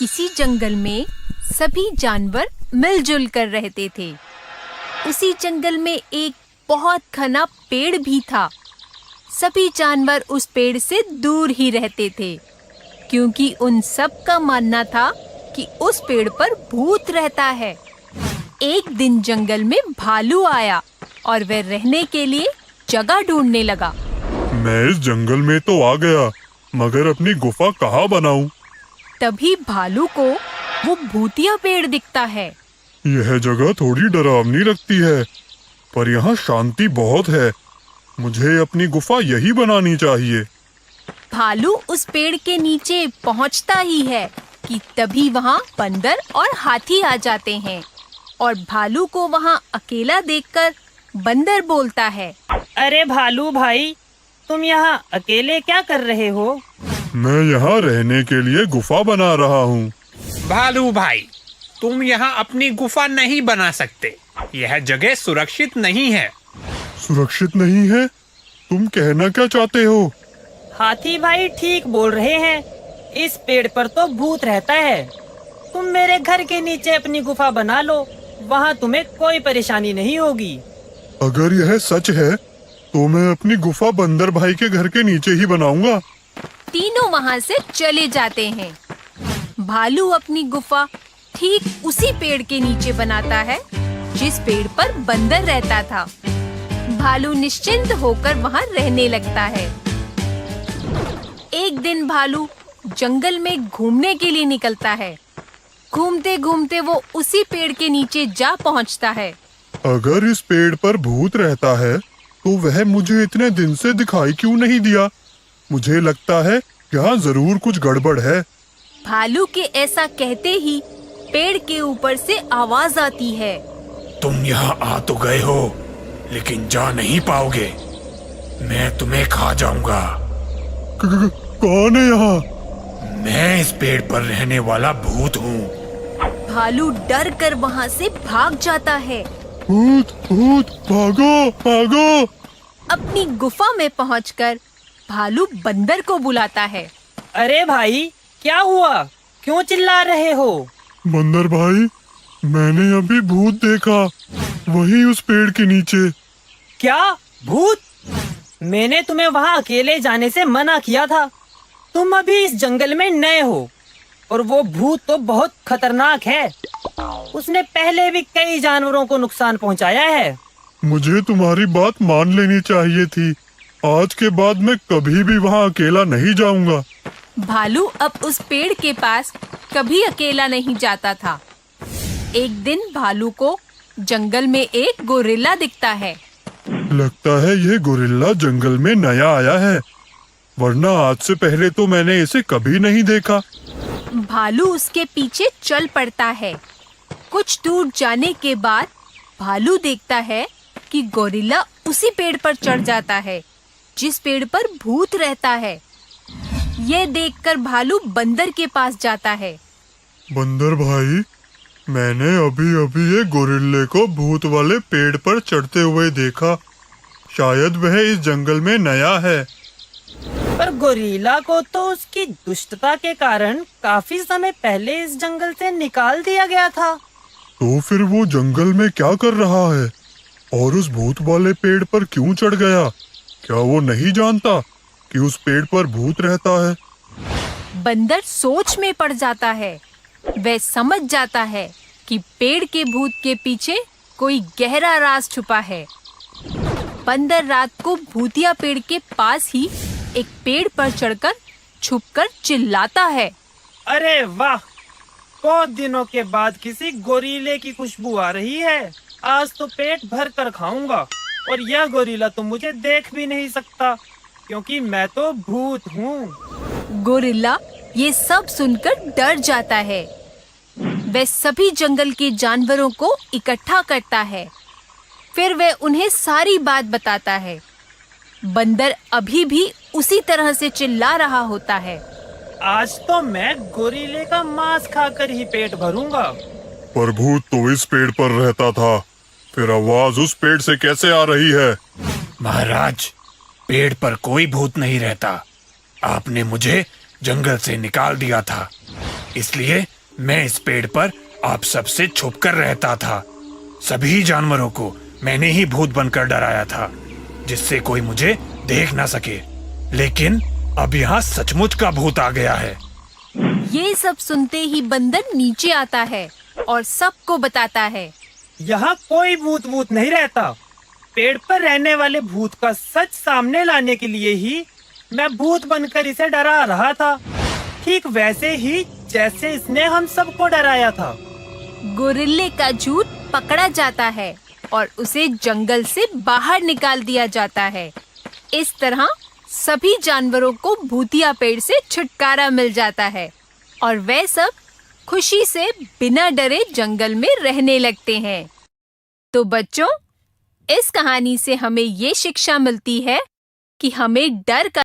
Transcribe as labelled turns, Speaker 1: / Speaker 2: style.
Speaker 1: किसी जंगल में सभी जानवर मिलजुल कर रहते थे। उसी जंगल में एक बहुत घना पेड़ भी था। सभी जानवर उस पेड़ से दूर ही रहते थे, क्योंकि उन सब का मानना था कि उस पेड़ पर भूत रहता है। एक दिन जंगल में भालू आया और वह रहने के लिए जगह ढूंढने लगा।
Speaker 2: मैं इस जंगल में तो आ गया, मगर अपनी गुफा कहाँ बनाऊं?
Speaker 1: तभी भालू को वो भूतिया पेड़ दिखता है।
Speaker 2: यह जगह थोड़ी डरावनी लगती है, पर यहाँ शांति बहुत है। मुझे अपनी गुफा यही बनानी चाहिए।
Speaker 1: भालू उस पेड़ के नीचे पहुँचता ही है कि तभी वहाँ बंदर और हाथी आ जाते हैं और भालू को वहाँ अकेला देखकर बंदर बोलता है,
Speaker 3: अरे भालू भाई, तुम यहाँ अकेले क्या कर रहे हो?
Speaker 2: मैं यहाँ रहने के लिए गुफा बना रहा हूँ।
Speaker 4: भालू भाई, तुम यहाँ अपनी गुफा नहीं बना सकते। यह जगह सुरक्षित नहीं है।
Speaker 2: सुरक्षित नहीं है? तुम कहना क्या चाहते हो?
Speaker 3: हाथी भाई ठीक बोल रहे हैं। इस पेड़ पर तो भूत रहता है। तुम मेरे घर के नीचे अपनी गुफा बना लो, वहाँ तुम्हें कोई परेशानी नहीं होगी।
Speaker 2: अगर यह सच है तो मैं अपनी गुफा बंदर भाई के घर के नीचे ही बनाऊंगा।
Speaker 1: तीनों वहाँ से चले जाते हैं। भालू अपनी गुफा ठीक उसी पेड़ के नीचे बनाता है जिस पेड़ पर बंदर रहता था। भालू निश्चिंत होकर वहाँ रहने लगता है। एक दिन भालू जंगल में घूमने के लिए निकलता है। घूमते घूमते वो उसी पेड़ के नीचे जा पहुँचता है।
Speaker 2: अगर इस पेड़ पर भूत रहता है तो वह मुझे इतने दिन से दिखाई क्यों नहीं दिया? मुझे लगता है यहाँ जरूर कुछ गड़बड़ है।
Speaker 1: भालू के ऐसा कहते ही पेड़ के ऊपर से आवाज आती है,
Speaker 4: तुम यहाँ आ तो गए हो, लेकिन जा नहीं पाओगे। मैं तुम्हें खा जाऊंगा।
Speaker 2: कौन है यहाँ?
Speaker 4: मैं इस पेड़ पर रहने वाला भूत हूँ।
Speaker 1: भालू डर कर वहाँ से भाग जाता है।
Speaker 2: भूत भूत, भागो भागो।
Speaker 1: अपनी गुफा में पहुंचकर भालू बंदर को बुलाता है।
Speaker 3: अरे भाई, क्या हुआ? क्यों चिल्ला रहे हो?
Speaker 2: बंदर भाई, मैंने अभी भूत देखा, वही उस पेड़ के नीचे।
Speaker 3: क्या भूत? मैंने तुम्हें वहाँ अकेले जाने से मना किया था। तुम अभी इस जंगल में नए हो और वो भूत तो बहुत खतरनाक है। उसने पहले भी कई जानवरों को नुकसान पहुँचाया है।
Speaker 2: मुझे तुम्हारी बात मान लेनी चाहिए थी। आज के बाद मैं कभी भी वहाँ अकेला नहीं जाऊंगा।
Speaker 1: भालू अब उस पेड़ के पास कभी अकेला नहीं जाता था। एक दिन भालू को जंगल में एक गोरिल्ला दिखता है।
Speaker 2: लगता है ये गोरिल्ला जंगल में नया आया है, वरना आज से पहले तो मैंने इसे कभी नहीं देखा।
Speaker 1: भालू उसके पीछे चल पड़ता है। कुछ दूर जाने के बाद भालू देखता है कि गोरिल्ला उसी पेड़ पर चढ़ जाता है जिस पेड़ पर भूत रहता है। ये देखकर भालू बंदर के पास जाता है।
Speaker 2: बंदर भाई, मैंने अभी अभी ये गोरिल्ले को भूत वाले पेड़ पर चढ़ते हुए देखा। शायद वह इस जंगल में नया है।
Speaker 3: पर गोरिल्ला को तो उसकी दुष्टता के कारण काफी समय पहले इस जंगल से निकाल दिया गया था।
Speaker 2: तो फिर वो जंगल में क्या कर रहा है और उस भूत वाले पेड़ पर क्यों चढ़ गया? क्या वो नहीं जानता कि उस पेड़ पर भूत रहता है?
Speaker 1: बंदर सोच में पड़ जाता है। वह समझ जाता है कि पेड़ के भूत के पीछे कोई गहरा राज छुपा है। बंदर रात को भूतिया पेड़ के पास ही एक पेड़ पर चढ़कर छुपकर चिल्लाता है,
Speaker 3: अरे वाह, बहुत दिनों के बाद किसी गोरीले की खुशबू आ रही है। आज तो पेट भर कर खाऊंगा और यह गोरीला तो मुझे देख भी नहीं सकता, क्योंकि मैं तो भूत हूँ।
Speaker 1: गोरिल्ला ये सब सुनकर डर जाता है। वह सभी जंगल के जानवरों को इकट्ठा करता है। फिर वह उन्हें सारी बात बताता है। बंदर अभी भी उसी तरह से चिल्ला रहा होता है,
Speaker 3: आज तो मैं गोरीले का मांस खाकर ही पेट भरूंगा।
Speaker 2: पर भूत तो इस पेड़ पर रहता था, फिर आवाज उस पेड़ से कैसे आ रही है?
Speaker 4: महाराज, पेड़ पर कोई भूत नहीं रहता। आपने मुझे जंगल से निकाल दिया था। इसलिए मैं इस पेड़ पर आप सबसे छुपकर रहता था। सभी जानवरों को मैंने ही भूत बनकर डराया था, जिससे कोई मुझे देख ना सके। लेकिन अब यहाँ सचमुच का भूत आ गया है।
Speaker 1: ये सब सुनते ही बंदर नीचे आता है और सबको बताता है।
Speaker 3: यहाँ कोई भूत नहीं रहता। पेड़ पर रहने वाले भूत का सच सामने लाने के लिए ही मैं भूत बनकर इसे डरा रहा था, ठीक वैसे ही जैसे इसने हम सबको डराया था।
Speaker 1: गोरिल्ले का झूठ पकड़ा जाता है और उसे जंगल से बाहर निकाल दिया जाता है। इस तरह सभी जानवरों को भूतिया पेड़ से छुटकारा मिल जाता है और वे सब खुशी से बिना डरे जंगल में रहने लगते हैं। तो बच्चों, इस कहानी से हमें ये शिक्षा मिलती है कि हमें डर का